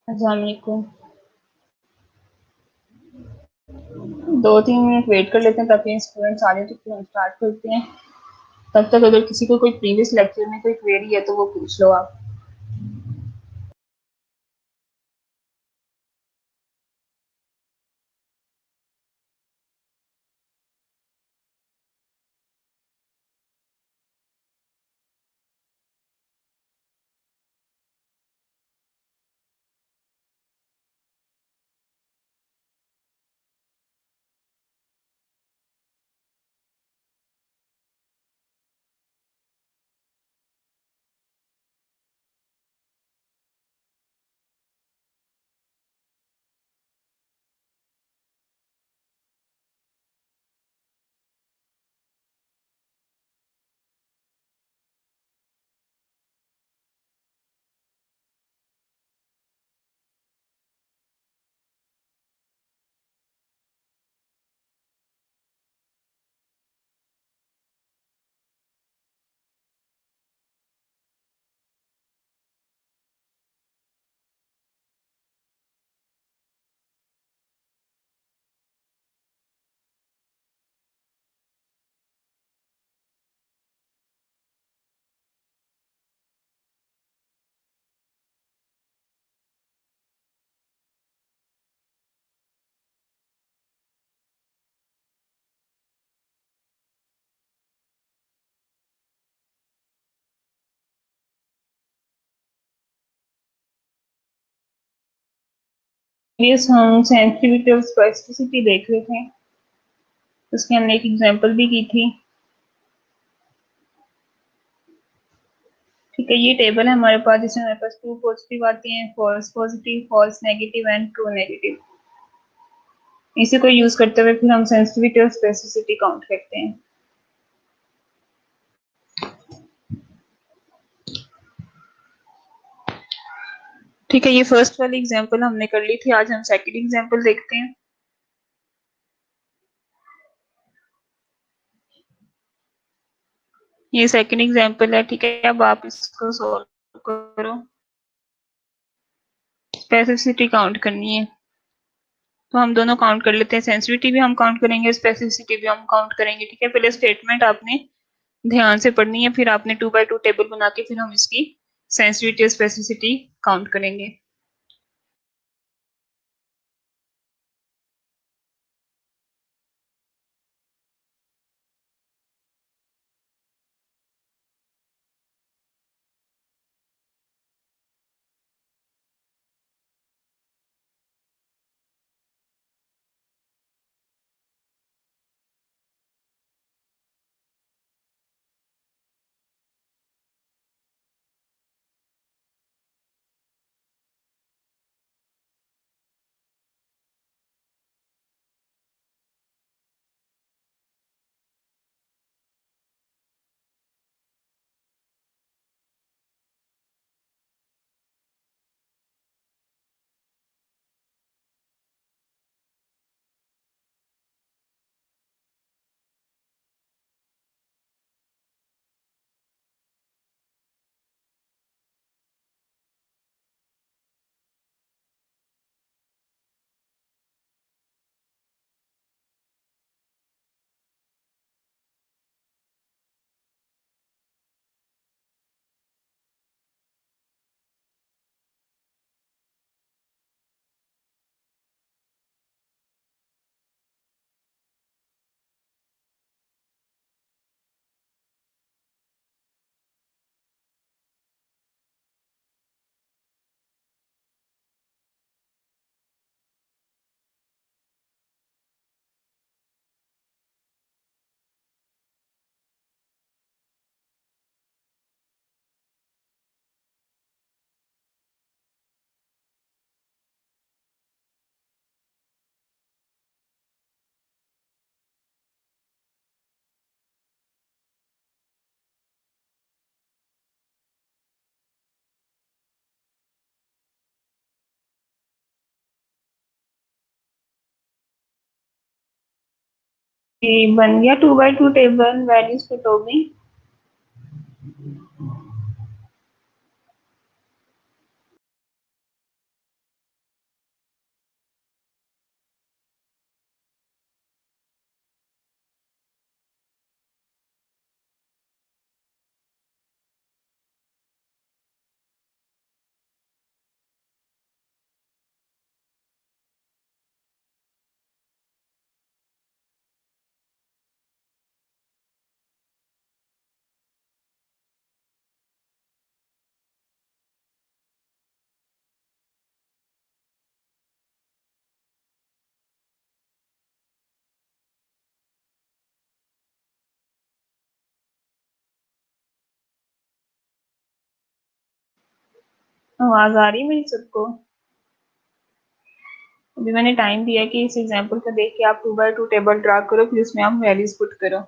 अस्सलाम वालेकुम। 2-3 minute wait कर लेते हैं ताकि स्टूडेंट्स आ जाए तो फिर हम स्टार्ट करते हैं। तब तक अगर किसी को कोई प्रीवियस लेक्चर में कोई क्वेरी है तो वो पूछ लो आप। प्रीवियस हम सेंसिटिविटी और स्पेसिफिसिटी देख रहे थे, उसकी हमने एक एग्जांपल भी की थी। ठीक है, ये टेबल है हमारे पास जिसमें हमारे पास ट्रू पॉजिटिव आती हैं, false positive, false negative and true negative. इसी को यूज करते हुए फिर हम सेंसिटिविटी और स्पेसिफिसिटी काउंट करते हैं। ठीक है, ये फर्स्ट वाली एग्जांपल हमने कर ली थी। आज हम सेकंड एग्जांपल देखते हैं। ये सेकंड एग्जांपल है। ठीक है, अब आप इसको सॉल्व करो। स्पेसिफिसिटी काउंट करनी है तो हम दोनों काउंट कर लेते हैं। सेंसिटिविटी भी हम काउंट करेंगे, स्पेसिफिसिटी भी हम काउंट करेंगे। ठीक है, पहले स्टेटमेंट आपने ध्यान से पढ़नी है, फिर आपने 2 by 2 टेबल बना के फिर हम इसकी सेंसिटिविटी और स्पेसिफिसिटी काउंट करेंगे। ये बन गया 2 by 2 टेबल। वैल्यूज पुट हो गई। आवाज आ रही है मेरी सबको? अभी मैंने टाइम दिया कि इस एग्जांपल को देख के आप 2 by 2 टेबल ड्रा करो, फिर उसमें आप वैल्यूज पुट करो।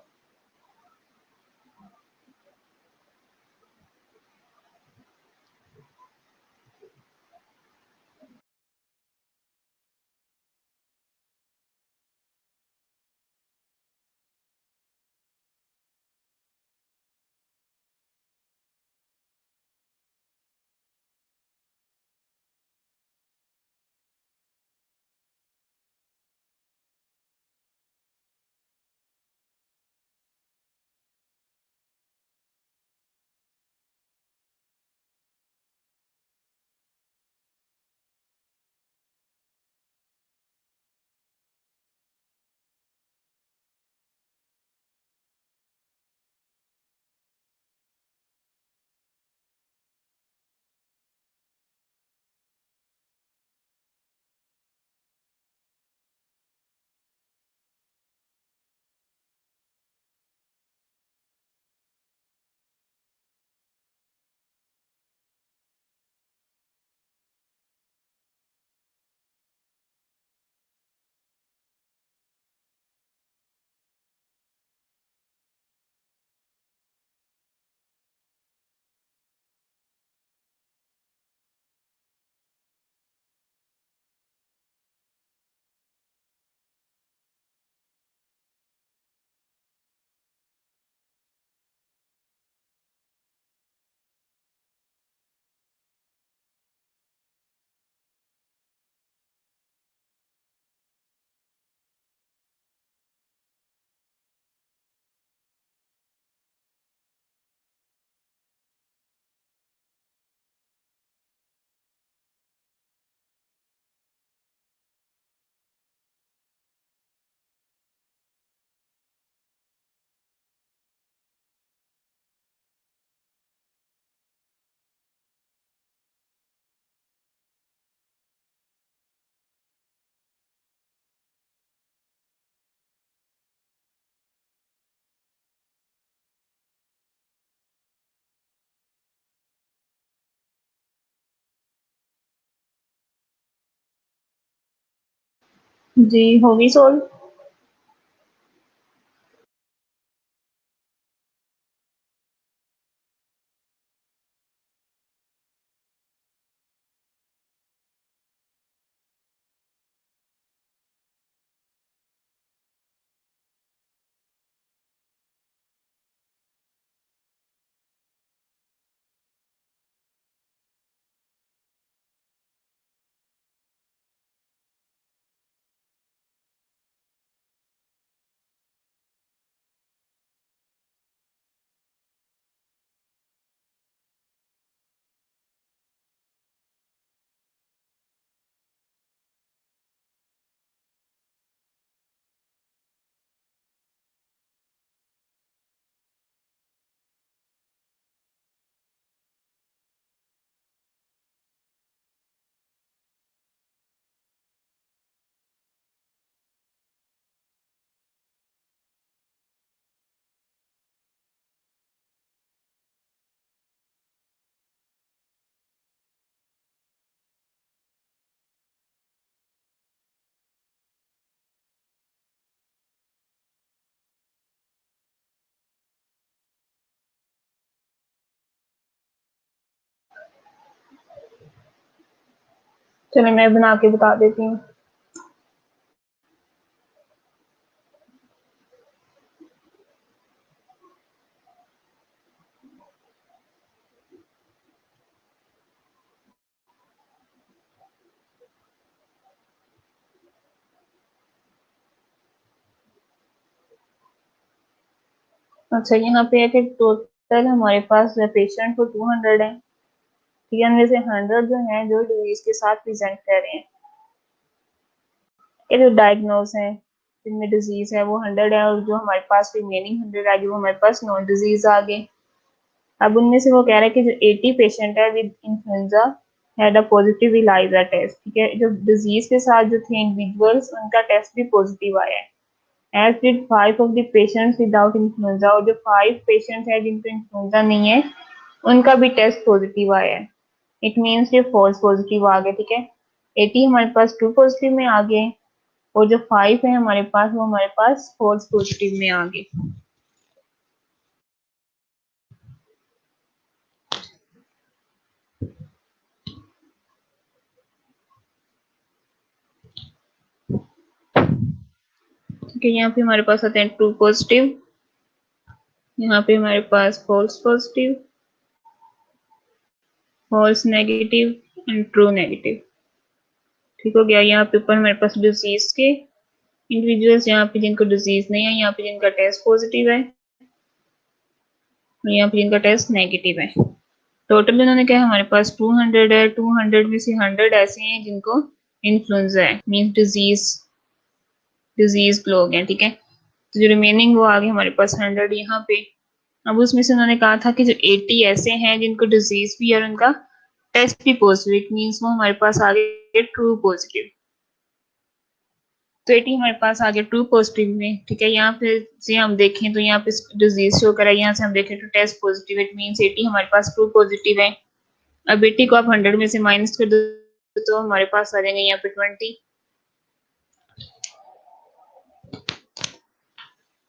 जी, होगी सोल्व। चलो मैं बना के बता देती हूँ। अच्छा, यहाँ पे है कि टोटल हमारे पास पेशेंट को 200 है, ठीक है। इनमें से 100 जो है जो डिजीज के साथ प्रेजेंट कर रहे हैं, ये जो डायग्नोज है जिनमें डिजीज है वो 100 है, और जो हमारे पास रिमेनिंग 100 आ गई वो हमारे पास नॉन डिजीज आ गए। अब उनमें से वो कह रहा है कि जो 80 पेशेंट है with influenza had a positive ELISA test, ठीक है। जो डिजीज के साथ जो थे इंडिविजुअल्स उनका टेस्ट भी पॉजिटिव आया है, as did 5 of the patients without influenza, और जो 5 पेशेंट है जिनको इन्फ्लुएंजा नहीं है उनका भी टेस्ट पॉजिटिव आया है। इट मीन्स ये फॉल्स पॉजिटिव आ गए, ठीक है। 80 हमारे पास ट्रू पॉजिटिव में आ गए और जो 5 है हमारे पास वो हमारे पास फॉल्स पॉजिटिव में आ गए। ठीक है, यहाँ पे हमारे पास आते हैं ट्रू पॉजिटिव, यहाँ पे हमारे पास false positive, false negative and true negative. ठीक हो गया। यहाँ पे ऊपर हमारे पास डिजीज के इंडिविजुअल्स, यहाँ पे जिनको डिजीज नहीं है, यहाँ पे जिनका टेस्ट पॉजिटिव है और यहाँ पे जिनका टेस्ट नेगेटिव है। टोटल इन्होंने क्या है हमारे पास 200 है। 200 में से 100 ऐसे हैं जिनको इन्फ्लुएंजा है, मीन्स डिजीज लोग हैं, ठीक है। तो जो रिमेनिंग वो आ गए हमारे पास 100 यहाँ पे। अब उसमें से उन्होंने कहा था कि जो 80 ऐसे हैं जिनको डिजीज भी है और उनका टेस्ट भी पॉजिटिव, मीन्स वो हमारे पास आ गए ट्रू पॉजिटिव। तो 80 हमारे पास आ गया ट्रू पॉजिटिव में, ठीक है। यहाँ पे से हम देखें तो यहाँ पे डिजीज शो करा है, यहाँ से हम देखें तो टेस्ट पॉजिटिव, इट मीन्स 80 हमारे पास ट्रू पॉजिटिव है। अब 80 को आप 100 में से माइनस कर दो तो हमारे पास आ जाएंगे यहाँ पे 20।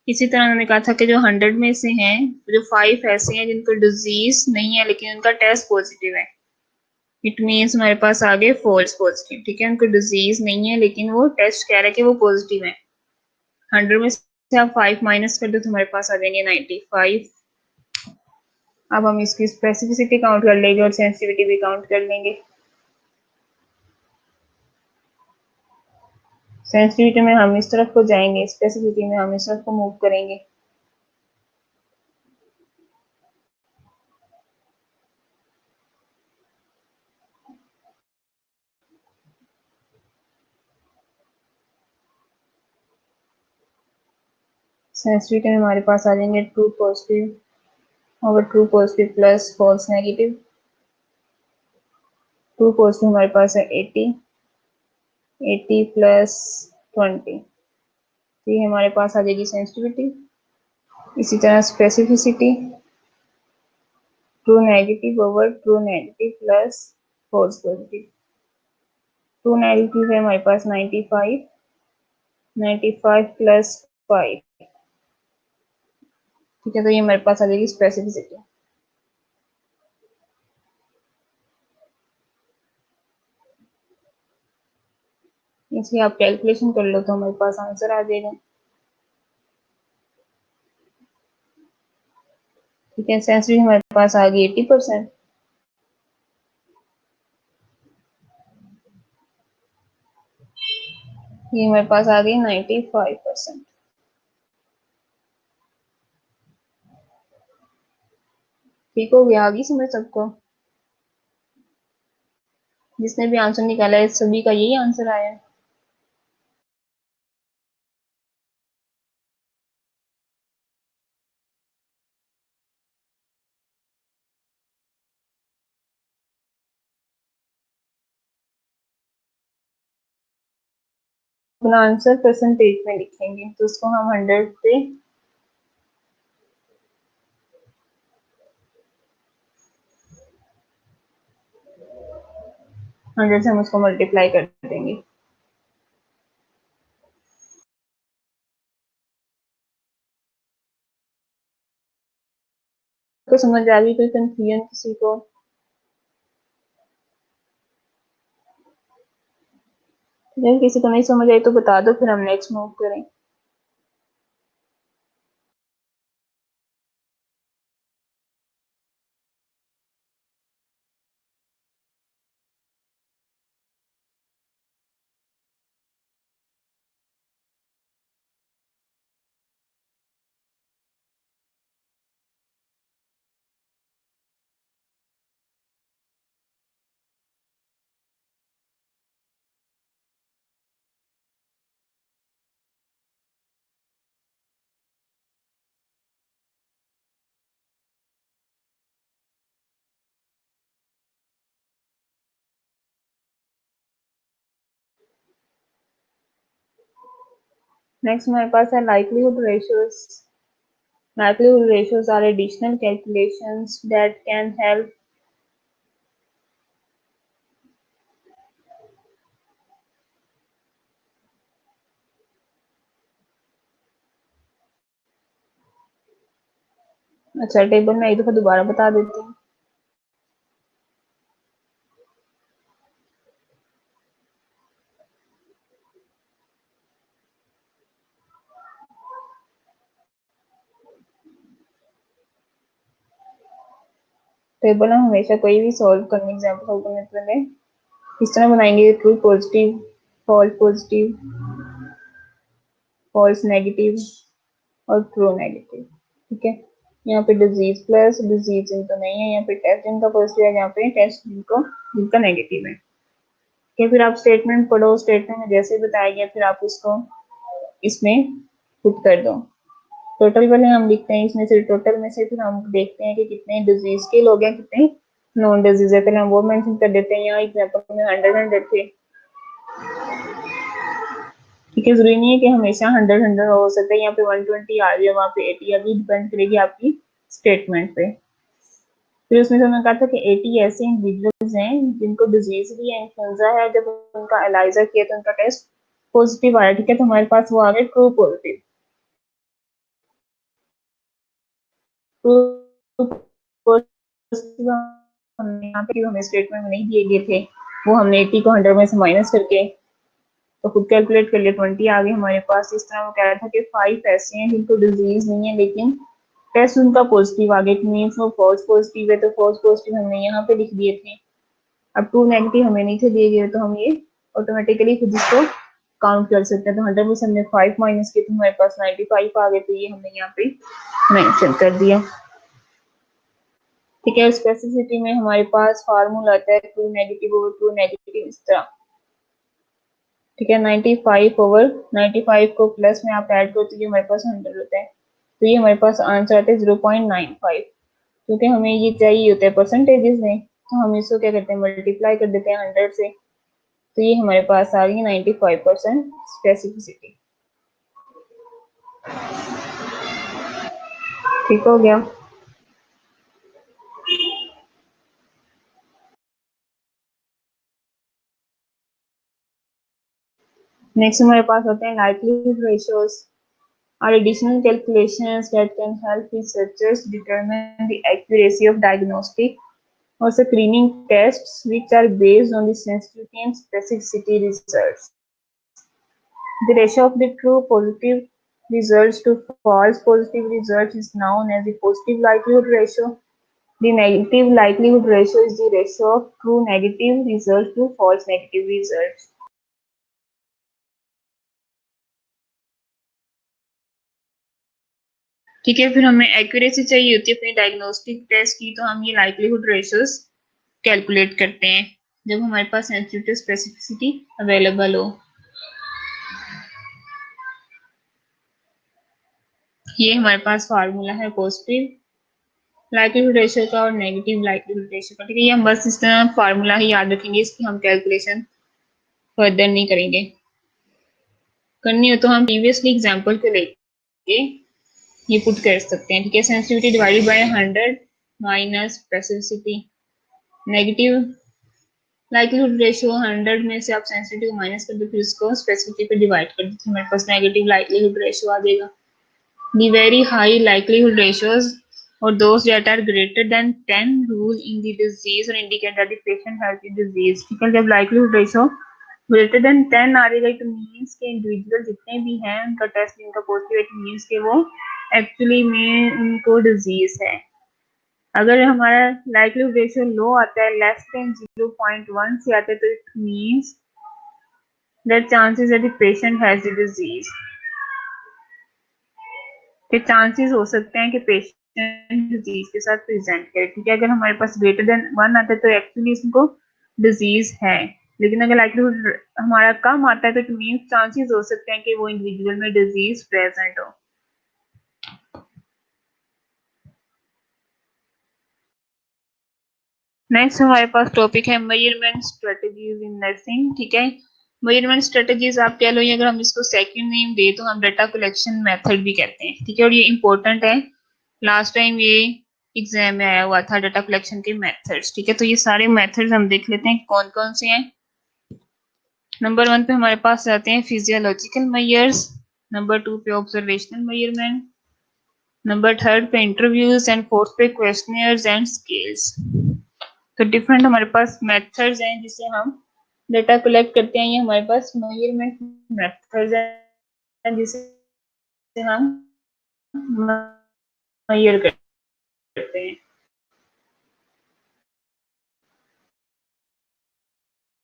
इसी तरह उन्होंने कहा था कि जो 100 में से हैं, जो 5 ऐसे हैं जिनको डिजीज नहीं है लेकिन उनका टेस्ट पॉजिटिव है, इट मीन्स हमारे पास आ गए फॉल्स पॉजिटिव, ठीक है। उनको डिजीज नहीं है लेकिन वो टेस्ट कह रहा है कि वो पॉजिटिव है। 100 में से आप 5 माइनस कर दो तो हमारे पास आ जाएंगे 95। अब हम इसकी स्पेसिफिसिटी काउंट कर लेंगे और सेंसिटिविटी भी काउंट कर लेंगे। सेंसिटिविटी में हम इस तरफ को जाएंगे, स्पेसिफिसिटी में हम इस तरफ को मूव करेंगे। सेंसिटिविटी में हमारे पास आ जाएंगे ट्रू पॉजिटिव और true positive plus false negative. True positive हमारे पास है 80, 80 प्लस 20, तो ये हमारे पास आ जाएगी सेंसिटिविटी। इसी तरह specificity true negative over true negative plus false positive. True negative है हमारे पास 95, 95 प्लस 5, ठीक है। तो ये हमारे पास आ जाएगी स्पेसिफिसिटी। इसलिए आप कैलकुलेशन कर लो तो हमारे पास आंसर आ जाएगा, ठीक है। सेंसिटिविटी हमारे पास आ गई 80%, ये हमारे पास आ गई 95%। ठीक हो गया, आ गई समझ सबको? जिसने भी आंसर निकाला है सभी का यही आंसर आया है। अपना आंसर परसेंटेज में लिखेंगे तो उसको हम 100 से 100 से हम उसको मल्टीप्लाई कर देंगे। तो समझ आ गई? कोई कंफ्यूजन किसी को? अगर किसी को नहीं समझ आई तो बता दो, फिर हम नेक्स्ट मूव करें। नेक्स्ट हमारे पास है likelihood ratios. Likelihood ratios are additional calculations that can help अच्छा, टेबल में एक दफा दोबारा बता देती हूँ। टेबल हम हमेशा कोई भी सॉल्व करने एग्जाम्पल सॉल्व करने से पहले इस तरह बनाएंगे, true positive, false positive, false negative और ट्रू नेगेटिव। ठीक है, यहाँ पे डिजीज प्लस डिजीज इनका नहीं है, यहाँ पे टेस्ट इनका पॉजिटिव है, यहाँ पे टेस्ट इनका नेगेटिव है। ठीक है, फिर आप स्टेटमेंट पढ़ो, स्टेटमेंट में जैसे बताया गया फिर आप उसको इसमें पुट कर दो। टोटल पहले हम लिखते हैं, इसमें से टोटल में से फिर हम देखते हैं कि कितने डिजीज के लोग हैं, कितने नॉन डिजीज है, पहले हम वो मेंशन कर देते हैं। यहाँ एग्जांपल में 100 थे। ठीक है, जरूरी नहीं है कि हमेशा 100 हो सकता है, यहाँ पे 120 आ रही है, वहाँ पे 80 अभी डिपेंड करेगी आपकी स्टेटमेंट पे। फिर उसमें से उन्होंने कहा था कि 80 ऐसे इंडिविजुअल्स हैं जिनको डिजीज भी है, इन्फ्लुएंजा है, जब उनका एलाइजा किया तो उनका टेस्ट पॉजिटिव आया। ठीक है, तो हमारे पास वो आ गए ट्रू पॉजिटिव। ट्रू पॉजिटिव हमने यहाँ पे हमें स्टेटमेंट में नहीं दिए गए थे, वो हमने 80 को 100 में से माइनस करके तो खुद कैलकुलेट कर लिया, 20 आ गए हमारे पास। इस तरह वो कह रहा था कि 5 ऐसे हैं जिनको डिजीज नहीं है लेकिन टेस्ट उनका पॉजिटिव आ गया, मीन्स वो फॉल्स पॉजिटिव है, तो फॉल्स पॉजिटिव हमने यहाँ पे लिख दिए थे। अब ट्रू नेगेटिव हमें नीचे दिए गए तो हम ये ऑटोमेटिकली खुद इसको काउंट कर सकते हैं। तो 100 में से हमने 5 माइनस किए तो हमारे पास 95 आ गए, तो ये हमने यहाँ पे मेंशन कर दिया। ठीक है, स्पेसिफिसिटी में हमारे पास फार्मूला आता है true negative over true negative इस तरह। ठीक है, 95 ओवर 95 को प्लस में आप ऐड करते हैं, हमारे पास 100 होता है, तो ये हमारे पास आंसर आता है 0.95। क्योंकि हमें ये चाहिए होता है परसेंटेजेस में, तो हम इसको क्या करते हैं, मल्टीप्लाई कर देते हैं 100 से, तो ये हमारे पास आ गई 95% स्पेसिफिसिटी। ठीक हो गया। नेक्स्ट हमारे पास होते हैं likelihood ratios are additional calculations that can help researchers determine the accuracy of diagnostic or screening tests which are based on the sensitivity and specificity results. The ratio of the true positive results to false positive results is known as the positive likelihood ratio. The negative likelihood ratio is the ratio of true negative results to false negative results. ठीक है, फिर हमें accuracy चाहिए होती है अपनी diagnostic test की, तो हम ये लाइक्लीहुड रेशियोज कैलकुलेट करते हैं जब हमारे पास सेंसिटिविटी स्पेसिफिसिटी अवेलेबल हो। ये हमारे पास फार्मूला है पॉजिटिव लाइक्लीहुड रेशियो का और नेगेटिव लाइक्लीहुड रेशियो का। ठीक है, ये हम बस इस तरह फार्मूला ही याद रखेंगे, इसकी हम कैलकुलेशन फर्दर नहीं करेंगे। करनी हो तो हम प्रीवियसली एग्जांपल को लेके ये पुट कर सकते हैं। ठीक है, sensitivity divided by 100 minus specificity, negative likelihood ratio 100 में से आप सेंसिटिविटी को माइनस कर दो, फिर उसको स्पेसिफिसिटी पे डिवाइड कर दो, हमारे पास नेगेटिव लाइक्लीहुड रेशियो आ जाएगा। The very high likelihood ratios or those that are greater than 10 rule in the disease or indicate that the patient has the disease। ठीक है, जब likelihood ratio greater than 10 आ जाएगा तो means के individual जितने भी हैं उनका टेस्ट इनका पॉजिटिव मीन्स के वो एक्चुअली में उनको डिजीज है। अगर हमारा लाइक्लीहुड रेशियो लो आता है, लेस देन 0.1 से आता है, तो it means that chances that the patient has the disease, के चांसेस हो सकते हैं कि पेशेंट डिजीज के साथ प्रेजेंट करे। ठीक है, अगर हमारे पास ग्रेटर देन 1 आता है तो एक्चुअली इसको डिजीज है, लेकिन अगर लाइक्लीहुड हमारा कम आता है तो इट मींस चांसेस हो सकते हैं कि वो इंडिविजुअल में डिजीज प्रेजेंट हो। नेक्स्ट हमारे पास टॉपिक है मेजरमेंट स्ट्रेटजीज इन नर्सिंग। ठीक है, मेजरमेंट स्ट्रेटजीज आप कह लो, अगर हम इसको सेकंड नेम दे तो हम डाटा कलेक्शन मेथड भी कहते हैं। ठीक है, और ये इंपॉर्टेंट है, लास्ट टाइम ये एग्जाम में आया हुआ था डाटा कलेक्शन के मेथड्स। ठीक है, तो ये सारे मेथड्स हम देख लेते हैं कौन कौन से हैं। नंबर 1 पे हमारे पास आते हैं फिजियोलॉजिकल मेजर्स, नंबर 2 पे ऑब्जर्वेशनल मेजरमेंट, नंबर थर्ड पे इंटरव्यूज एंड फोर्थ पे क्वेश्चनियर्स एंड स्केल्स। तो डिफरेंट हमारे पास मेथड्स हैं जिससे हम डेटा कलेक्ट करते हैं। ये हमारे पास मेजरमेंट मेथड्स हैं जिससे हम मेजर करते हैं।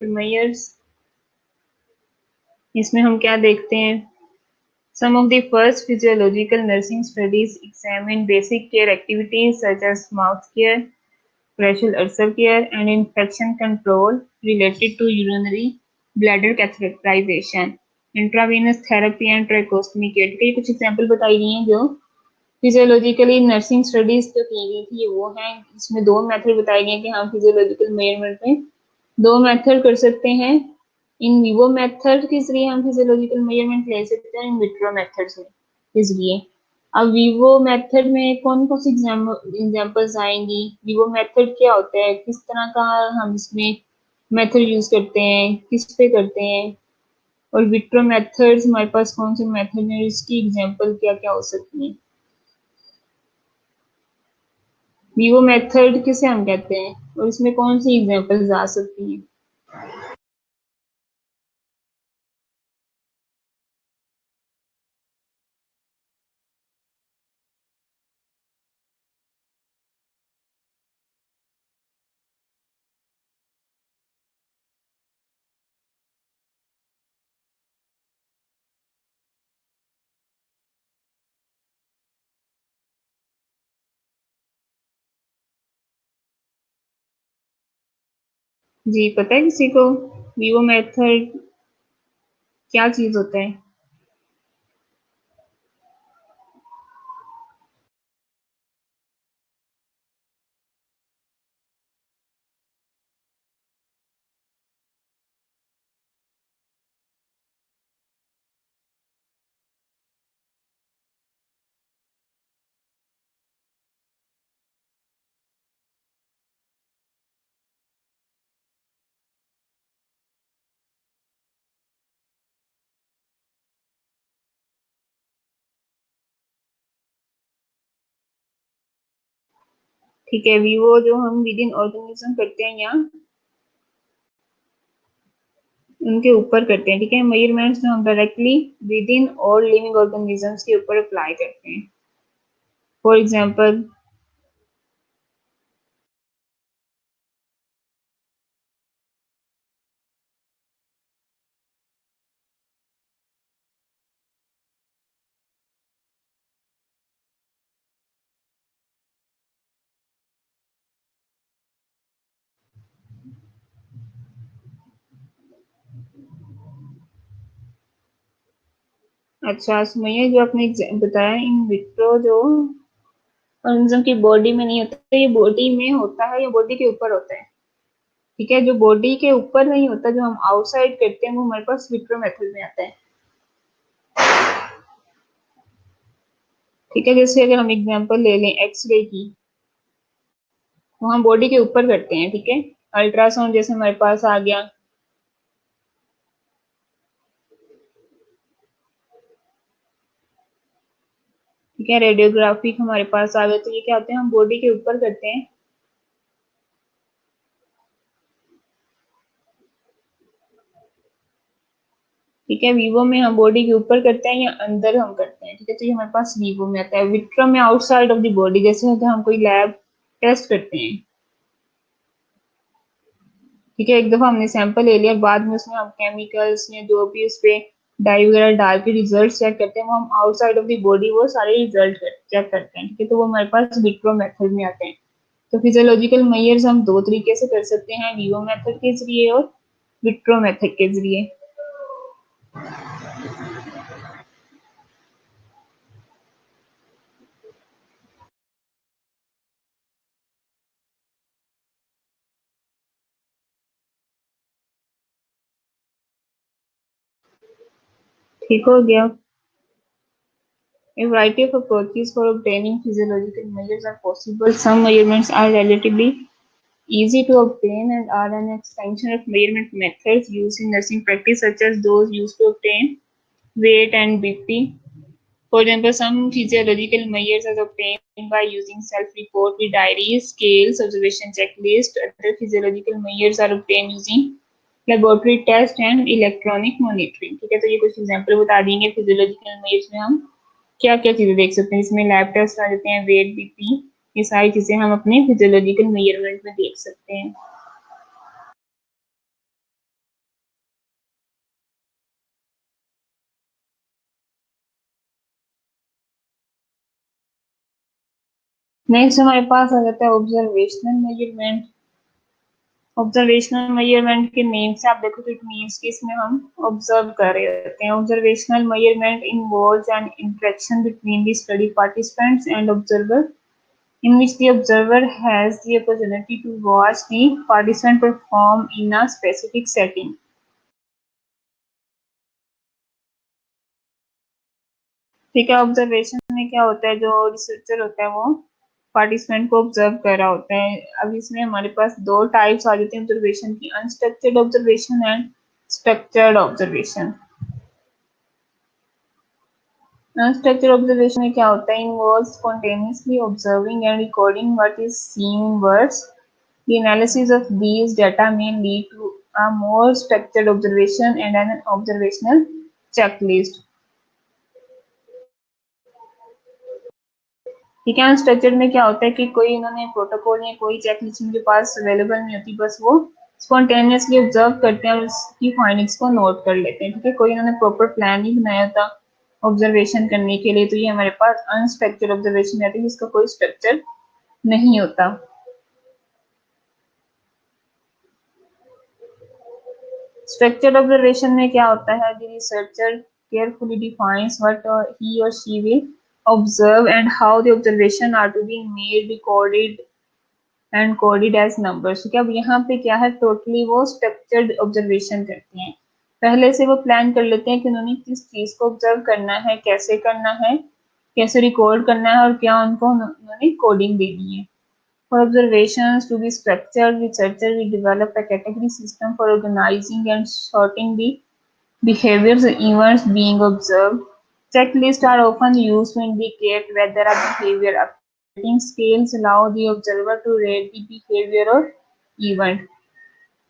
मेजर्स इसमें हम क्या देखते हैं? Some of the first physiological nursing studies examine basic care activities such as mouth care, facial ulcer care, and infection control related to urinary bladder catheterization, intravenous therapy and tracheostomy care। के कुछ example बताई गई हैं जो physiologically nursing studies जो की गई थी वो हैं। इसमें दो मेथड बताए गए कि हम फिजियोलॉजिकल मेजरमेंट में दो मेथड कर सकते हैं। इन विवो मेथड के जरिए हम फिजियोलॉजिकल मेजरमेंट ले सकते हैं, इन विट्रो मेथड से के जरिए। अब विवो मेथड में कौन कौन सी एग्जाम्पल्स आएंगी? विवो मेथड क्या होता है, किस तरह का हम इसमें मेथड यूज करते हैं, किस पे करते हैं, और विट्रो मेथड्स हमारे पास कौन से मेथड है, इसकी एग्जाम्पल क्या क्या हो सकती है? विवो मेथड किसे हम कहते हैं और इसमें कौन सी एग्जांपल्स आ सकती हैं? जी पता है किसी को विवो मेथड क्या चीज होता है? ठीक है, विवो जो हम विद इन ऑर्गेनिज्म करते हैं या उनके ऊपर करते हैं। ठीक है, मेजरमेंट्स जो हम directly with in all living organisms के ऊपर अप्लाई करते हैं। फॉर एग्जांपल अच्छा सुनिए, जो आपने बताया इन विट्रो जो ऑर्गेनिज्म की बॉडी में नहीं होता, ये बॉडी में होता है या बॉडी के ऊपर होता है? ठीक है, जो बॉडी के ऊपर नहीं होता, जो हम आउटसाइड करते हैं, वो हमारे पास विट्रो मेथड में आता है। ठीक है, जैसे अगर हम एग्जांपल ले लें एक्सरे की, वो हम बॉडी के ऊपर करते हैं। ठीक है, अल्ट्रासाउंड जैसे हमारे पास आ गया, ठीक है, रेडियोग्राफी हमारे पास आ गया, तो ये क्या होते हैं, हम बॉडी के ऊपर करते हैं। ठीक है, वीवो में हम बॉडी के ऊपर करते हैं या अंदर हम करते हैं। ठीक है, तो ये हमारे पास वीवो में आता है। विट्रो में आउटसाइड ऑफ द बॉडी, जैसे अगर हम कोई लैब टेस्ट करते हैं, ठीक है, एक दफा हमने सैंपल ले लिया, बाद में उसमें हम केमिकल्स या जो भी उस पे डाई वगैरह डाल के रिजल्ट चेक करते हैं, वो हम आउटसाइड ऑफ द बॉडी वो सारे रिजल्ट चेक करते हैं। ठीक है, तो वो हमारे पास विट्रो मेथड में आते हैं। तो फिजियोलॉजिकल मेजर्स हम दो तरीके से कर सकते हैं, वीवो मेथड के जरिए और विट्रो मेथड के जरिए। ठीक हो गया। A variety of approaches for obtaining physiological measures are possible. Some measurements are relatively easy to obtain and are an extension of measurement methods used in nursing practice, such as those used to obtain weight and BP. For example, some physiological measures are obtained by using self-report with diaries, scales, observation checklist. Other physiological measures are obtained using laboratory test and electronic monitoring. ठीक है, तो ये कुछ example बता देंगे physiological measures में हम क्या क्या चीजें देख सकते हैं। इसमें लैब टेस्ट आ जाते हैं, वेट, बीपी, ये सारी चीजें हम अपने फिजियोलॉजिकल मेजरमेंट में देख सकते हैं। नेक्स्ट हमारे पास आ जाता है ऑब्जर्वेशनल मेजरमेंट। ऑब्जर्वेशनल मेजरमेंट के नेम से आप देखो तो इट मींस कि इसमें हम ऑब्जर्व कर रहे होते हैं। Observational measurement involves N interaction between the study participants and observer in which the observer has the opportunity to watch the participant perform in a specific setting. ठीक है, ऑब्जर्वेशन में क्या होता है, जो रिसर्चर होता है वो पार्टिसिपेंट को ऑब्जर्व कर रहा होता है। अब इसमें हमारे पास दो टाइप्स आ जाते हैं ऑब्जर्वेशन की, unstructured observation and structured observation. Unstructured observation में क्या होता है, involves spontaneously observing and recording what is seen in words. The analysis of these data may lead to a more structured observation and an observational checklist. ठीक है, unstructured में क्या होता है कि कोई इन्होंने प्रोटोकॉल या कोई चेकलिस्ट उनके पास अवेलेबल नहीं होती, बस वो स्पॉन्टेनियसली ऑब्जर्व करते हैं और उसकी फाइंडिंग्स को नोट कर लेते हैं। ठीक है, कोई इन्होंने प्रॉपर प्लान नहीं बनाया होता ऑब्जर्वेशन करने के लिए, तो ये हमारे पास अनस्ट्रक्चर्ड ऑब्जर्वेशन रहती है जिसका कोई स्ट्रक्चर नहीं होता। स्ट्रक्चर्ड ऑब्जर्वेशन में क्या होता है, the researcher carefully defines what he और she will observe and how the observation are to be made, recorded and coded as numbers। ठीक है, अब यहाँ पे क्या है, टोटली वो स्ट्रक्चर्ड ऑब्जर्वेशन करते हैं। पहले से वो प्लान कर लेते हैं कि उन्होंने किस चीज को ऑब्जर्व करना है, कैसे करना है, कैसे रिकॉर्ड करना है और क्या उनको उन्होंने कोडिंग देनी है। For observations to be structured, researchers will develop a category system for organizing and sorting the behaviors events being observed. Checklists are often used to indicate whether a behavior updating scales allow the observer to rate the behavior or event।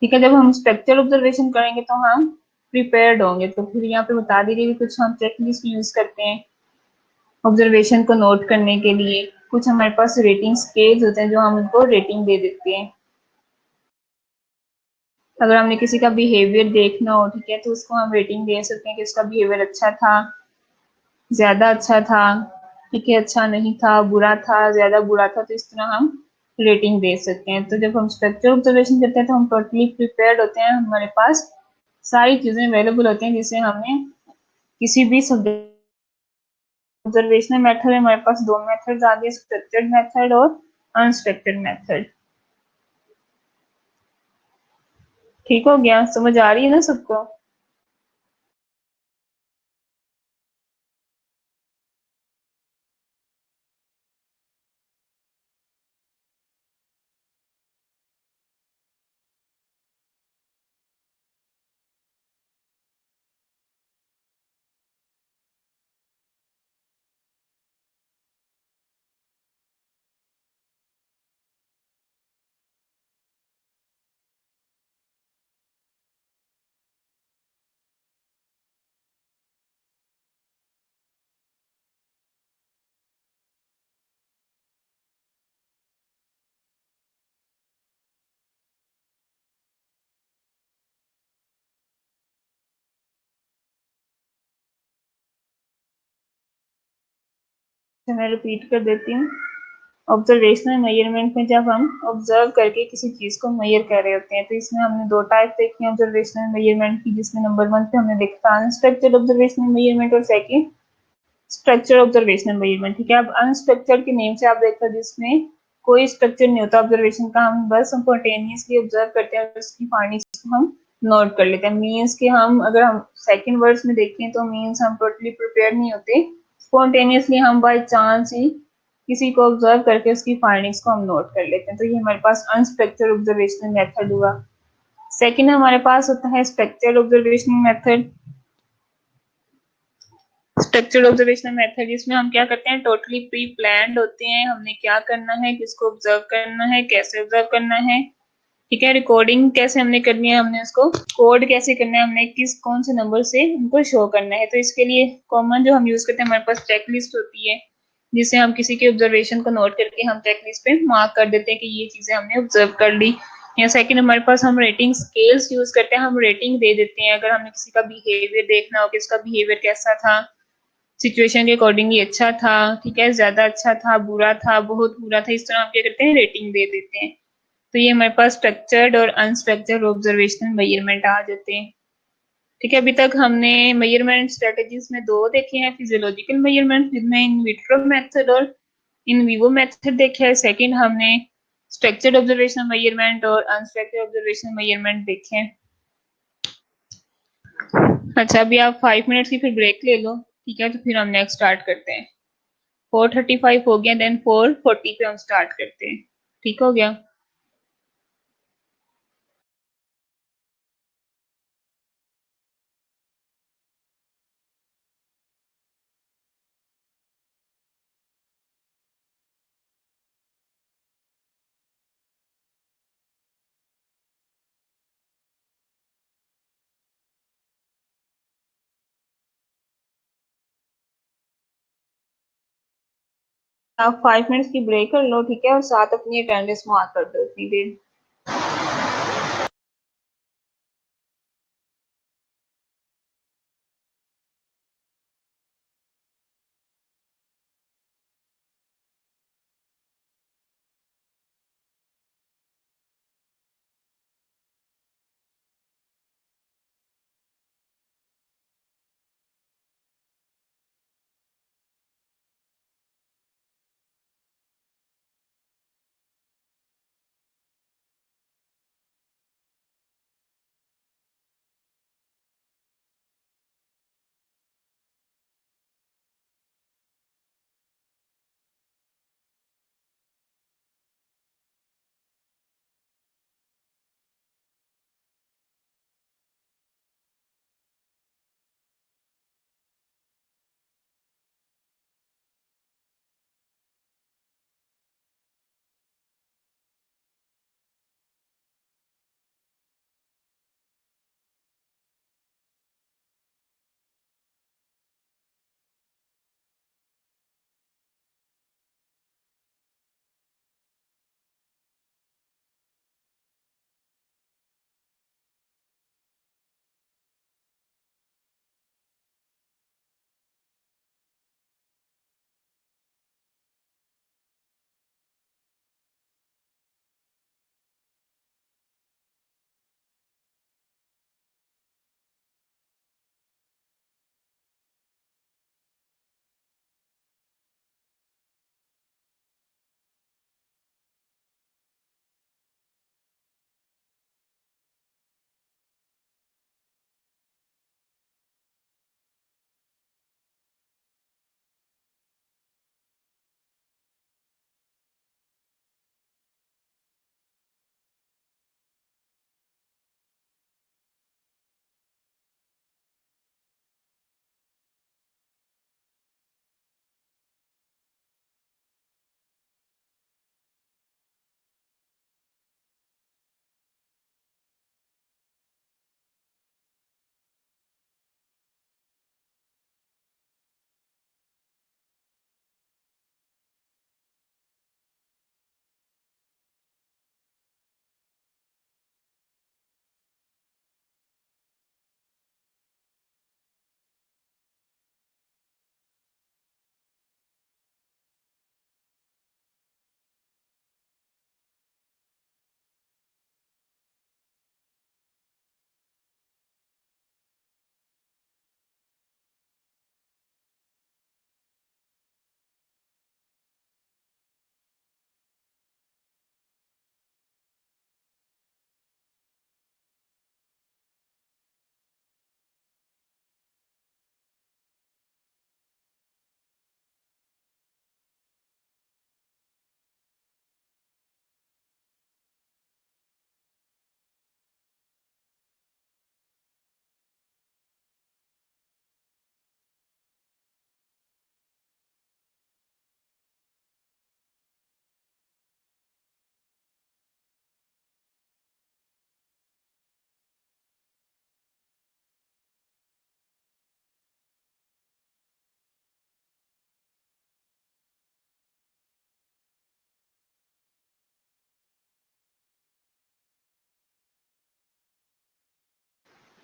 ठीक है, जब हम structure observation करेंगे तो हम prepared होंगे। तो फिर यहाँ पे बता दीजिए कि कुछ हम चेकलिस्ट यूज करते हैं ऑब्जर्वेशन को नोट करने के लिए। कुछ हमारे पास रेटिंग स्केल्स होते हैं जो हम उनको रेटिंग दे देते हैं। अगर हमने किसी का बिहेवियर देखना हो, ठीक है, तो उसको हम रेटिंग दे सकते हैं कि उसका बिहेवियर अच्छा था, ज्यादा अच्छा था, ठीक है, अच्छा नहीं था, बुरा था, ज्यादा बुरा था, तो इस तरह हम रेटिंग दे सकते हैं। तो जब हम स्ट्रक्चर ऑब्जर्वेशन करते हैं तो हम टोटली प्रिपेयर्ड होते हैं, हमारे पास सारी चीजें अवेलेबल होती हैं जिससे हमें किसी भी ऑब्जर्वेशनल मेथड में हमारे पास दो मेथड आ गए, स्ट्रक्चर्ड मेथड और अनस्ट्रक्चर्ड मेथड। ठीक हो गया, समझ आ रही है ना सबको? तो मैं रिपीट कर देती हूँ। ऑब्जर्वेशनल मेजरमेंट में जब हम ऑब्जर्व करके किसी चीज को मेजर कर रहे होते हैं, तो इसमें हमने दो टाइप देखी है ऑब्जर्वेशनल मेजरमेंट की, जिसमें नंबर 1 पे हमने देखा अनस्ट्रक्चर्ड ऑब्जर्वेशनल मेजरमेंट और सेकंड स्ट्रक्चर ऑब्जर्वेशनल मेजरमेंट। ठीक है, अब अनस्ट्रक्चर्ड के नेम से आप देखो जिसमें कोई स्ट्रक्चर नहीं होता ऑब्जर्वेशन का, हम बस स्पॉन्टेनियसली ऑब्जर्व करते हैं और उसकी फाइंडिंग्स को हम नोट कर लेते हैं। मीन्स कि हम अगर हम सेकंड वर्ड्स में देखें तो मीन्स हम टोटली प्रिपेयर नहीं होते, स्पॉन्टेनियसली हम बाय चांस ही किसी को ऑब्जर्व करके उसकी फाइंडिंग्स को हम नोट कर लेते हैं। तो ये हमारे पास अनस्ट्रक्चर्ड ऑब्जर्वेशनल मेथड हुआ। सेकंड हमारे पास होता है structured observational method. Structured observational method, इसमें हम क्या करते हैं, टोटली प्री प्लान्ड होते हैं, हमने क्या करना है, किसको ऑब्जर्व करना है, कैसे ऑब्जर्व करना है, ठीक है, रिकॉर्डिंग कैसे हमने करनी है, हमने उसको कोड कैसे करना है, हमने किस कौन से नंबर से उनको शो करना है। तो इसके लिए कॉमन जो हम यूज करते हैं, हमारे पास चेकलिस्ट होती है, जिससे हम किसी के ऑब्जर्वेशन को नोट करके हम चेकलिस्ट पे मार्क कर देते हैं कि ये चीजें हमने ऑब्जर्व कर ली। या सेकंड हमारे पास हम रेटिंग स्केल्स यूज करते हैं, हम रेटिंग दे देते हैं अगर हमें किसी का बिहेवियर देखना हो कि इसका बिहेवियर कैसा था, सिचुएशन के अकॉर्डिंगली अच्छा था, ठीक है, ज्यादा अच्छा था, बुरा था, बहुत बुरा था, इस तरह हम क्या करते हैं, रेटिंग दे देते हैं। तो ये हमारे पास स्ट्रक्चर्ड और अनस्ट्रक्चर्ड ऑब्जर्वेशनल मेजरमेंट आ जाते हैं। ठीक है, अभी तक हमने मेजरमेंट स्ट्रेटेजीज में दो देखे हैं, फिजियोलॉजिकल मेजरमेंट जिनमें इन विट्रो मेथड और इन विवो मेथड देखे हैं। सेकंड हमने स्ट्रक्चर्ड ऑब्जर्वेशनल मेजरमेंट और अनस्ट्रक्चर्ड ऑब्जर्वेशनल मेजरमेंट देखे हैं। अच्छा, अभी आप 5 मिनट्स की फिर ब्रेक ले लो, ठीक है, तो फिर हम नेक्स्ट स्टार्ट करते हैं। 4:35 हो गया, देन 4:40 पे हम स्टार्ट करते हैं। ठीक हो गया। आप 5 मिनट्स की ब्रेक कर लो, ठीक है, और साथ अपनी अटेंडेंस मार्क कर दो उतनी देर।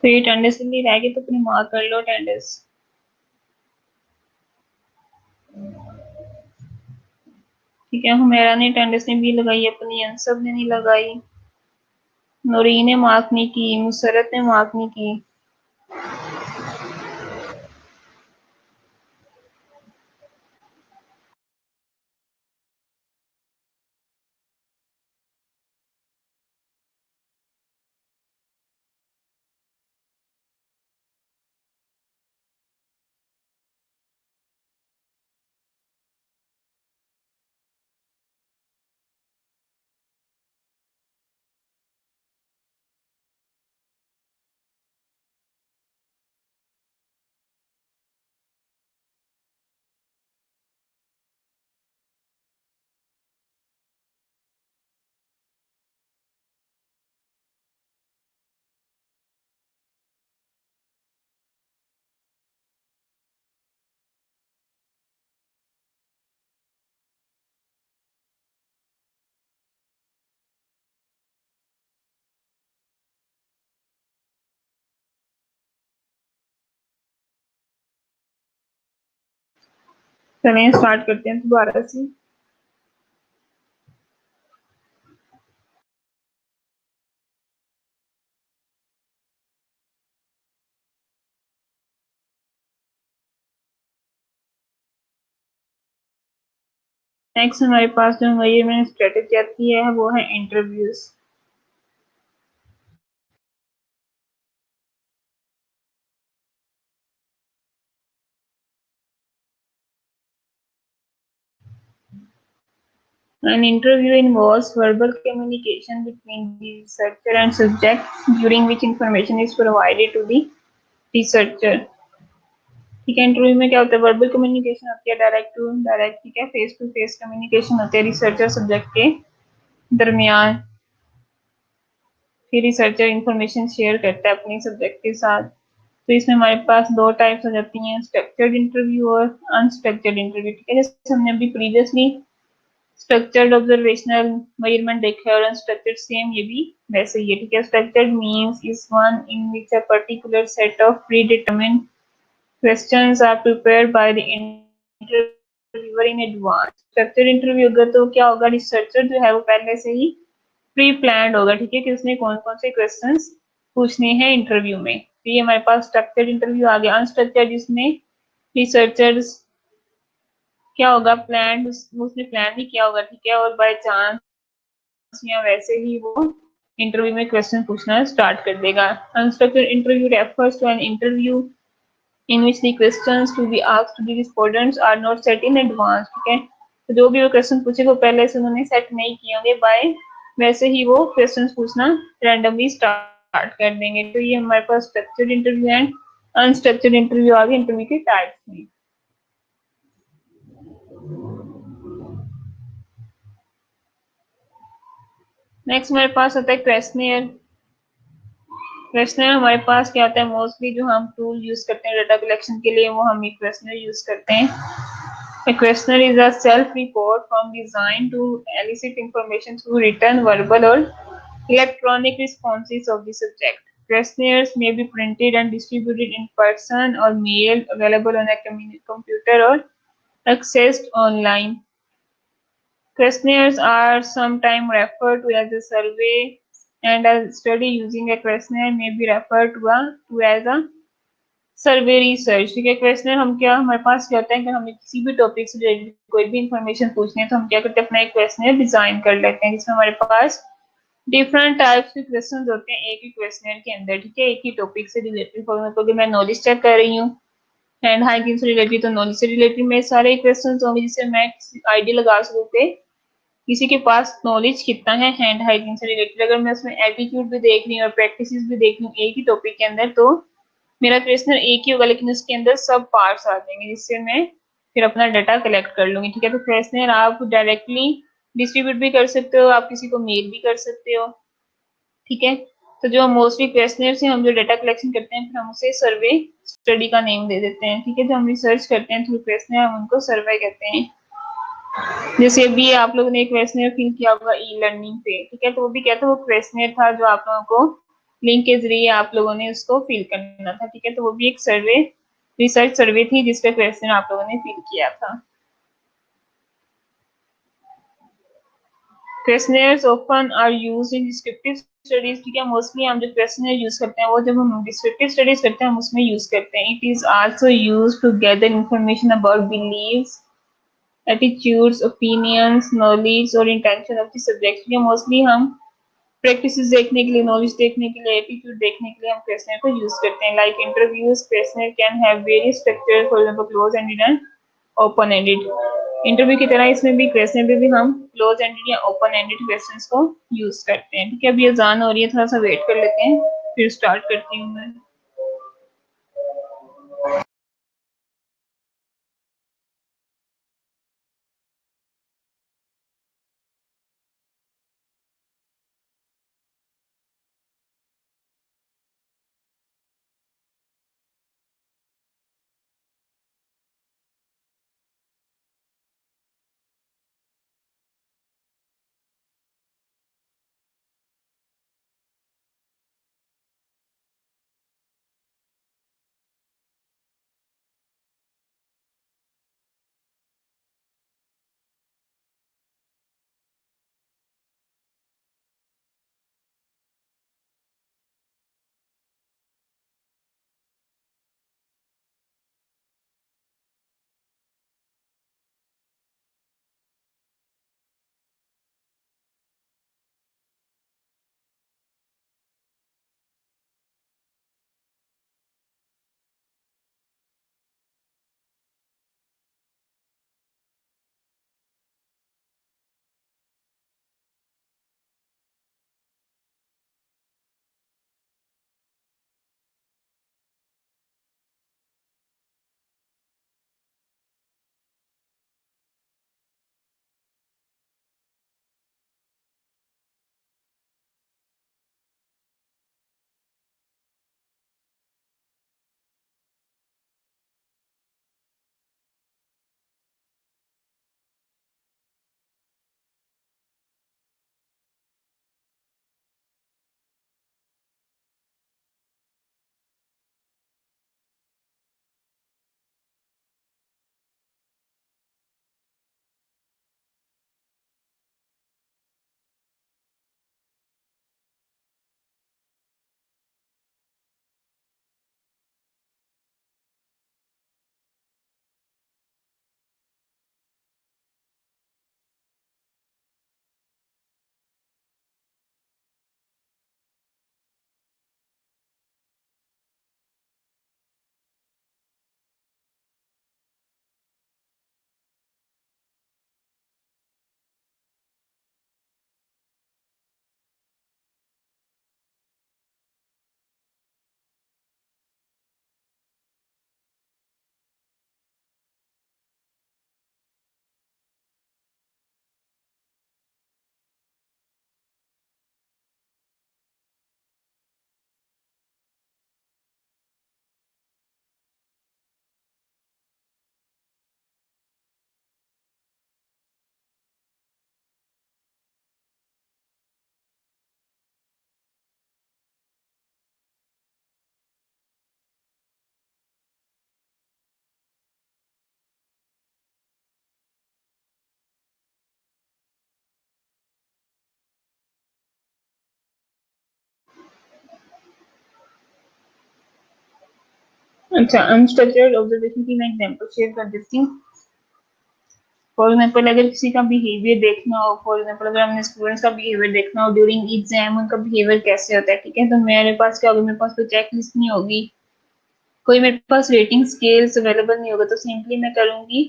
तो ये अटेंडेंस के लिए रह गए तो अपनी मार्क कर लो अटेंडेंस। ठीक है, हुमेरा ने अटेंडेंस ने भी लगाई, अपनी अनसब ने नहीं लगाई, नूरीन ने मार्क नहीं की, मुसरत ने मार्क नहीं की। चलें स्टार्ट करते हैं दोबारा से। नेक्स्ट हमारे पास जो मेजरमेंट स्ट्रेटेजी आती है वो है interviews. An interview involves verbal communication between the researcher and subject, during which information is provided to the researcher. ठीक है, इंटरव्यू में क्या होता है, वर्बल कम्युनिकेशन होती है, डायरेक्ट टू डायरेक्ट, ठीक है, फेस टू फेस कम्युनिकेशन होती है रिसर्चर सब्जेक्ट के दरमियान। फिर रिसर्चर इंफॉर्मेशन शेयर करता है अपने सब्जेक्ट के साथ। तो इसमें हमारे पास दो टाइप्स हो जाती हैं, स्ट्रक्चर्ड इंटरव्यू और अनस्ट्रक्चर्ड इंटरव्यू। ठीक है, जैसे हमने अभी प्रीवियसली स्ट्रक्चर्ड ऑब्जर्वेशनल मेजरमेंट देखा है और अनस्ट्रक्चर्ड सेम ये भी वैसे ही है। ठीक है, structured means is one in which a particular set of predetermined questions are prepared by the interviewer in advance. Structured interview होगा तो क्या होगा, रिसर्चर जो है वो पहले से ही प्री प्लान्ड होगा, ठीक है, कि उसने कौन कौन से क्वेश्चंस पूछने हैं इंटरव्यू में। तो ये हमारे पास स्ट्रक्चर्ड इंटरव्यू आ गया। अनस्ट्रक्चर्ड जिसमें रिसर्चर्स क्या होगा, प्लान, उसने प्लान नहीं किया होगा, ठीक है, और बाय चांस या वैसे ही वो इंटरव्यू में क्वेश्चन पूछना स्टार्ट कर देगा। Unstructured interview refers to an interview in which the questions to be asked to the respondents are not set in advance। ठीक है, तो जो भी वो क्वेश्चन पूछे वो पहले से उन्होंने सेट नहीं किए होंगे, बाय वैसे ही वो क्वेश्चन पूछना रैंडमली स्टार्ट कर देंगे। तो ये हमारे पास structured interview and unstructured interview आ गए इंटरव्यू के टाइप्स में। नेक्स्ट हमारे पास आता है क्वेश्चनियर। क्वेश्चनर हमारे पास क्या होता है, मोस्टली जो हम टूल यूज करते हैं डाटा कलेक्शन के लिए वो हम एक क्वेश्चनर यूज करते हैं। A questionnaire is a self-report form designed to elicit information through written, verbal, or electronic responses of the subject. Questionnaires may be printed and distributed in person or mailed, available on a computer or accessed online. Questionnaires are sometimes referred to as a survey, and a study using a questionnaire may be referred to as a survey research. ठीक है, questionnaire हम क्या, हमारे पास क्या होता है कि हमें किसी भी टॉपिक से रिलेटेड कोई भी इंफॉर्मेशन पूछनी है तो हम क्या करते हैं, अपना एक क्वेश्चनर डिजाइन कर लेते हैं जिसमें हमारे पास डिफरेंट टाइप्स के क्वेश्चन होते हैं एक ही क्वेश्चनर के अंदर। ठीक है, एक ही टॉपिक से रिलेटेड, फॉर एग्जाम्पल मैं नॉलेज चेक कर रही हूँ हैंड हाइजीन से रिलेटेड, तो नॉलेज से रिलेटेड मेरे सारे क्वेश्चन होंगे जिससे मैं आइडिया लगा सकूँ कि किसी के पास नॉलेज कितना है हैंड हाइजीन से रिलेटेड। अगर मैं उसमें एटीट्यूड भी देख रही हूँ और प्रैक्टिस भी देख रही हूँ एक ही टॉपिक के अंदर, तो मेरा क्वेश्चनर एक ही होगा लेकिन उसके अंदर सब पार्ट्स आ जाएंगे जिससे मैं फिर अपना डाटा कलेक्ट कर लूंगी। ठीक है, तो क्वेश्चनर आप डायरेक्टली डिस्ट्रीब्यूट भी कर सकते हो, आप किसी को मेल भी कर सकते हो। ठीक है, तो जो मोस्टली क्वेश्चनर से हम जो डाटा कलेक्शन करते हैं फिर हम उसे सर्वे स्टडी का नेम दे देते हैं। ठीक है, जो हम रिसर्च करते हैं थ्रू क्वेश्चनर हम उनको सर्वे कहते हैं। जैसे अभी आप लोगों ने एक क्वेश्चनर फिल किया होगा ई लर्निंग पे, ठीक है, तो वो भी क्या था, वो क्वेश्चनर था जो आप लोगों को लिंक के जरिए आप लोगों ने उसको फिल करना था, ठीक है। तो वो भी एक सर्वे, रिसर्च सर्वे थी जिसका क्वेश्चन आप लोगों ने फिल किया था। Questionnaires open are use in descriptive studies, ठीक है। मोस्टली हम जो क्वेश्चनर यूज करते हैं वो जब हम डिस्क्रिप्टिव स्टडीज करते हैं हम उसमें यूज करते हैं। It is also use to gather information about beliefs, attitudes, opinions, knowledge और इंटेंशन ऑफ द सब्जेक्ट। ये मोस्टली हम प्रैक्टिस देखने के लिए, नॉलेज देखने के लिए, एटीट्यूड देखने के लिए हम क्वेश्चनर को यूज करते हैं। Like interviews questionnaire can have various structure, for example close ended and open ended. Interview की तरह इसमें भी, क्वेश्चन में भी हम क्लोज एंडेड या ओपन एंडेड क्वेश्चंस को यूज करते हैं, ठीक है। अभी अजान हो रही है, थोड़ा सा वेट कर लेते हैं, फिर स्टार्ट करती हूँ मैं। अच्छा, अनस्ट्रक्चर्ड ऑब्जर्वेशन की मैं एग्जांपल शेयर कर देती हूँ। फॉर एग्जाम्पल अगर किसी का बिहेवियर देखना हो, फॉर एग्जाम्पल अगर हमने स्टूडेंट्स का बिहेवियर देखना हो ड्यूरिंग एग्जाम, उनका बिहेवियर कैसे होता है, ठीक है। तो मेरे पास क्या होगा, मेरे पास कोई चेक लिस्ट नहीं होगी, कोई मेरे पास रेटिंग स्केल्स अवेलेबल नहीं होगा, तो सिंपली मैं करूंगी,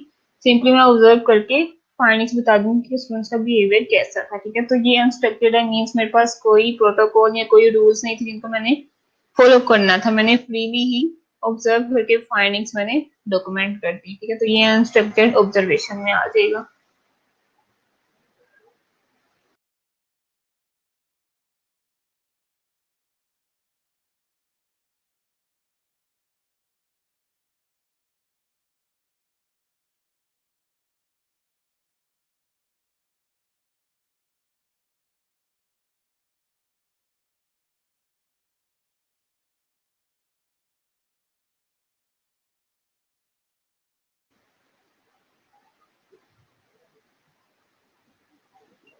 सिंपली मैं ऑब्जर्व करके फाइंडिंग्स बता दूंगी कि स्टूडेंट्स का बिहेवियर कैसा था, ठीक है। तो ये अनस्ट्रक्चर्ड है, मीन्स मेरे पास कोई प्रोटोकॉल या कोई रूल्स नहीं थे जिनको मैंने फॉलो करना था, मैंने फ्रीली ही ऑब्जर्व करके फाइंडिंग्स मैंने डॉक्यूमेंट कर दी, ठीक है। तो ये अनस्ट्रक्चर्ड ऑब्जर्वेशन में आ जाएगा।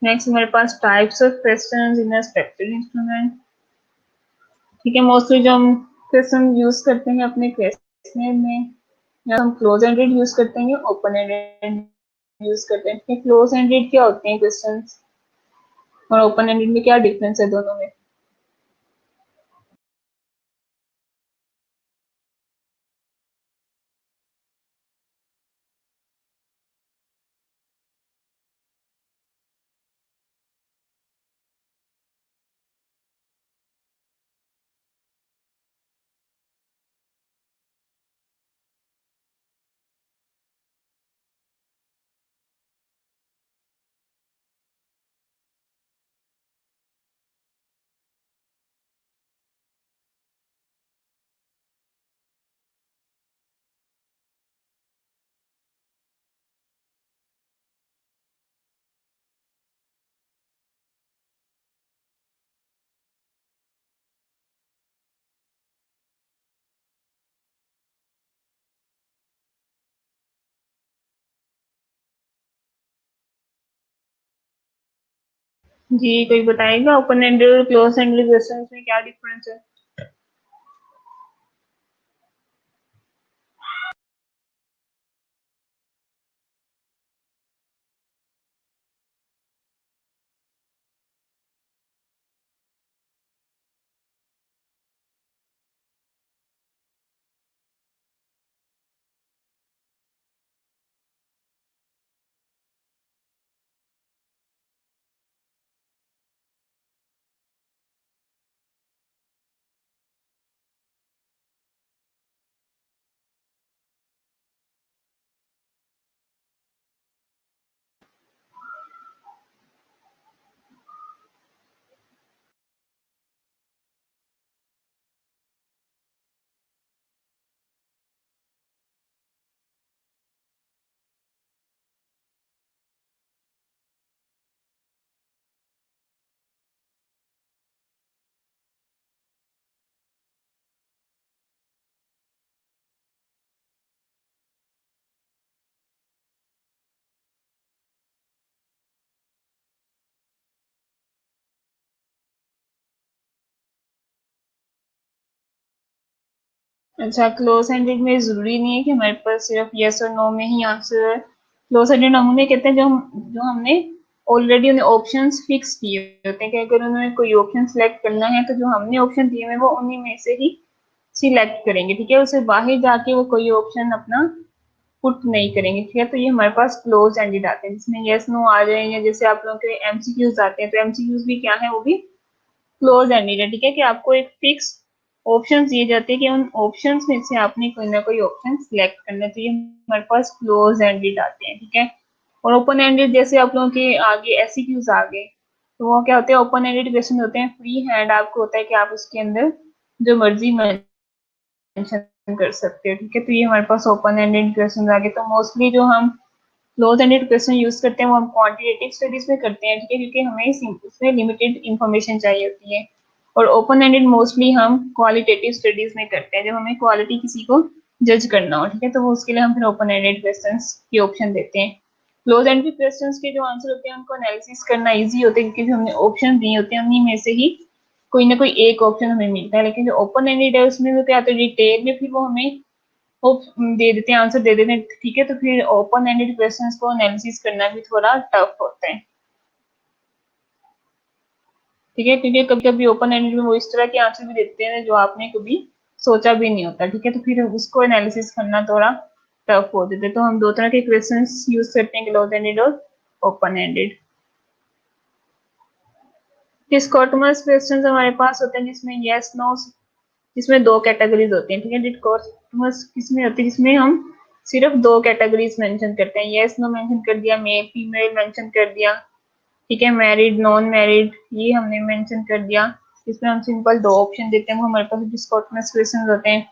नेक्स्ट हमारे पास types of questions in a structured instrument. ठीक है, मोस्टली जो हम क्वेश्चन यूज करते हैं अपने क्वेश्चन में, या हम क्लोज एंडेड यूज करते हैं, ओपन एंडेड यूज करते हैं। क्लोज एंडेड क्या होते हैं क्वेश्चंस और ओपन एंडेड में क्या डिफरेंस है दोनों में? जी, कोई बताएगा ओपन एंडेड और क्लोज एंडेड क्वेश्चंस में क्या डिफरेंस है? अच्छा, क्लोज एंडेड में जरूरी नहीं है कि हमारे पास सिर्फ यस और नो में ही आंसर है। क्लोज एंडेड हम उन्हें कहते हैं जो हमने ऑलरेडी उन्हें ऑप्शंस फिक्स किए होते हैं कि अगर उन्होंने कोई ऑप्शन सेलेक्ट करना है तो जो हमने ऑप्शन दिए हुए वो उन्हीं में से ही सिलेक्ट करेंगे। ठीक है, उससे बाहर जाके वो कोई ऑप्शन अपना पुट नहीं करेंगे। ठीक है, तो ये हमारे पास क्लोज एंडेड आते हैं जिसमें यस नो आ जाए, या जैसे आप लोगों के एमसीक्यूज आते हैं तो एमसीक्यूज भी क्या है, वो भी क्लोज एंडेड है। ठीक है, कि आपको एक फिक्स ऑप्शंस दिए जाते हैं कि उन ऑप्शंस में से आपने कोई ना कोई ऑप्शन सिलेक्ट करना है, तो ये हमारे पास क्लोज एंडेड आते हैं। ठीक है, और ओपन एंडेड जैसे आप लोगों के आगे एससीक्यूज आ गए, तो वो क्या होते हैं, ओपन एंडेड क्वेश्चन होते हैं, फ्री हैंड आपको होता है कि आप उसके अंदर जो मर्जी मेंशन कर सकते हो। ठीक है, तो ये हमारे पास ओपन एंडेड क्वेश्चन आ गए। तो मोस्टली जो हम क्लोज एंडेड क्वेश्चन यूज करते हैं वो हम क्वांटिटेटिव स्टडीज में करते हैं। ठीक है, क्योंकि हमें उसमें लिमिटेड इंफॉर्मेशन चाहिए होती है। और ओपन एंडेड मोस्टली हम क्वालिटेटिव स्टडीज में करते हैं जब हमें क्वालिटी किसी को जज करना हो। ठीक है, तो वो उसके लिए हम फिर ओपन एंडेड क्वेश्चन की ऑप्शन देते हैं। क्लोज एंडेड क्वेश्चन के जो आंसर होते हैं उनको एनालिसिस करना ईजी होता है, क्योंकि जो हमने ऑप्शन दिए होते हैं उन्हीं में से ही कोई ना कोई एक ऑप्शन हमें मिलता है। लेकिन जो ओपन एंडेड है उसमें तो क्या होता है, डिटेल में फिर वो हमें वो दे देते हैं, आंसर दे देते हैं। ठीक है, तो फिर ओपन एंडेड क्वेश्चंस को एनालिसिस करना भी थोड़ा टफ होता है। ठीक है, क्योंकि कभी कभी ओपन एंडेड में वो इस तरह के आंसर भी देते हैं जो आपने कभी सोचा भी नहीं होता। ठीक है, तो फिर उसको एनालिसिस करना थोड़ा टफ हो जाता है। तो हम दो तरह के क्वेश्चंस यूज करते हैं, क्लोज एंडेड और ओपन एंडेड। डिस्कॉटमस क्वेश्चंस हमारे पास होते हैं जिसमें यस नो, इसमें दो कैटेगरीज होती हैं। ठीक है, डिस्कॉटमस किसमें होती है, जिसमें हम सिर्फ दो कैटेगरीज मेंशन करते हैं, यस नो मेंशन कर दिया, मेल फीमेल मेंशन कर दिया। ठीक है, मैरिड नॉन मैरिड ये हमने मेंशन कर दिया। इसमें हम सिंपल दो ऑप्शन देते हैं, वो हमारे पास डिस्कॉटमस क्वेश्चन होते हैं।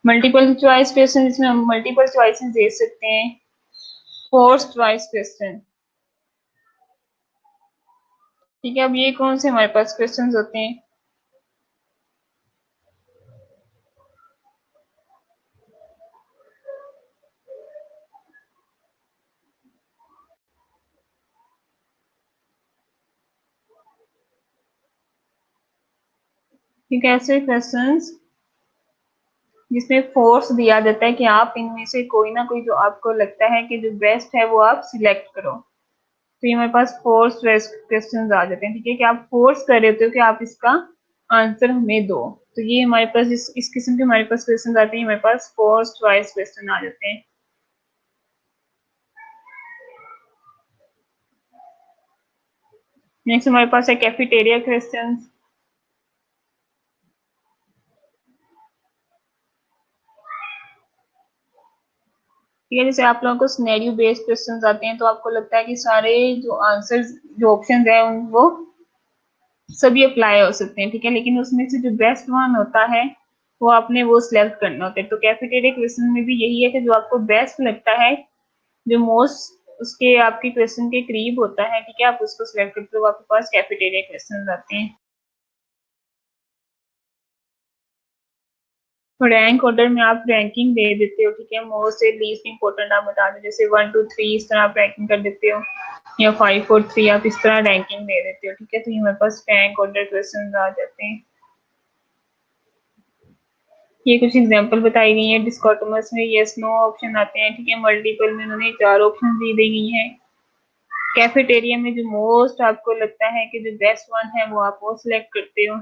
मल्टीपल चॉइस क्वेश्चन, इसमें हम मल्टीपल चॉइसेस दे सकते हैं। Force choice question. ठीक है, अब ये कौन से हमारे पास क्वेश्चन होते हैं? ठीक है, ऐसे क्वेश्चंस जिसमें फोर्स दिया जाता है कि आप इनमें से कोई ना कोई जो आपको लगता है कि जो बेस्ट है वो आप सिलेक्ट करो, तो ये हमारे पास फोर्स बेस्ड क्वेश्चंस आ जाते हैं। ठीक है, कि आप फोर्स कर रहे होते हो कि आप इसका आंसर हमें दो, तो ये हमारे पास इस किस्म के हमारे पास क्वेश्चन आते हैं, हमारे पास फोर्स चॉइस क्वेश्चन आ जाते हैं। नेक्स्ट हमारे पास है कैफेटेरिया क्वेश्चन। ठीक है, जैसे आप लोगों को सिनेरियो बेस्ड क्वेश्चंस आते हैं, तो आपको लगता है कि सारे जो आंसर्स जो ऑप्शंस है उन वो सभी अप्लाई हो सकते हैं। ठीक है, लेकिन उसमें से जो बेस्ट वन होता है वो आपने वो सिलेक्ट करना होता है। तो कैफेटेरिया क्वेश्चन में भी यही है कि जो आपको बेस्ट लगता है, जो मोस्ट उसके आपके क्वेश्चन के करीब होता है, ठीक है, आप उसको सिलेक्ट करते हो, आपके पास कैफेटेरिया क्वेश्चन आते हैं। तो रैंक ऑर्डर में आप रैंकिंग दे देते हो। ठीक है, मोस्ट से लीस्ट इंपॉर्टेंट आप बता दो, जैसे 1 2 3 इस तरह आप रैंकिंग कर देते हो, या 5 4 3 आप इस तरह रैंकिंग दे देते हो। ठीक है, तो ये हमारे पास रैंक ऑर्डर क्वेश्चन आ जाते हैं। ये कुछ एग्जांपल बताई गई है। डिस्कॉटोमस में यस नो ऑप्शन आते हैं। ठीक है, मल्टीपल में उन्होंने 4 ऑप्शन दी गई हैं। कैफेटेरिया में जो मोस्ट आपको लगता है कि जो बेस्ट वन है वो आप वो सिलेक्ट करते हो।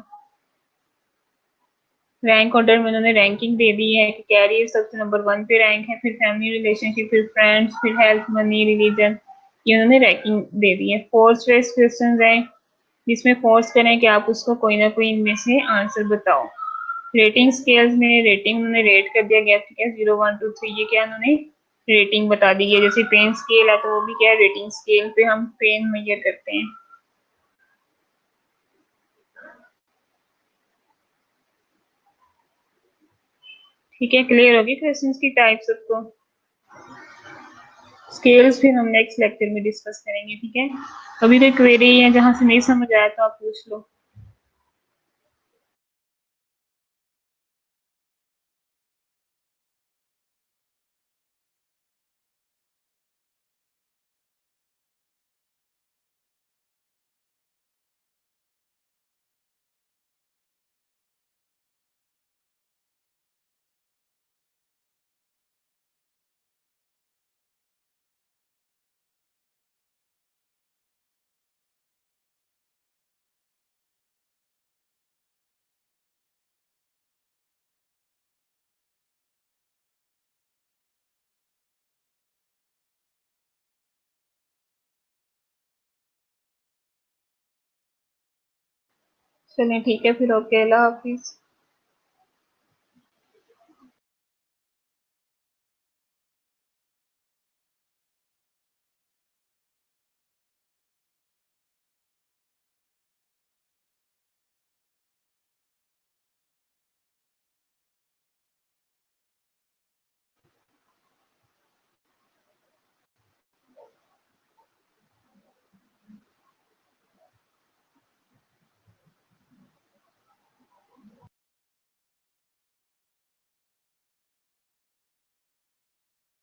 रैंक ऑर्डर में उन्होंने रैंकिंग दे दी है कि कैरियर सबसे नंबर 1 पे रैंक है, फिर फैमिली रिलेशनशिप, फिर फ्रेंड्स, फिर हेल्थ, मनी, रिलीजन, ये उन्होंने रैंकिंग दे दी है। फोर्स बेस्ड क्वेश्चंस हैं जिसमें फोर्स करें कि आप उसको कोई ना कोई इनमें से आंसर बताओ। रेटिंग स्केल्स में रेटिंग उन्होंने रेट कर दिया गया। ठीक है, 0 1 2 3 ये क्या उन्होंने रेटिंग बता दी है। जैसे पेन स्केल है तो वो भी क्या है, रेटिंग स्केल पे हम पेन मेजर करते हैं। ठीक है, क्लियर होगी क्वेश्चंस की टाइप सबको। स्केल्स फिर हम नेक्स्ट लेक्चर में डिस्कस करेंगे। ठीक है, अभी कोई क्वेरी है जहां से नहीं समझ आया तो आप पूछ लो। चलें ठीक है, फिर ओके, अल्लाह हाफिज।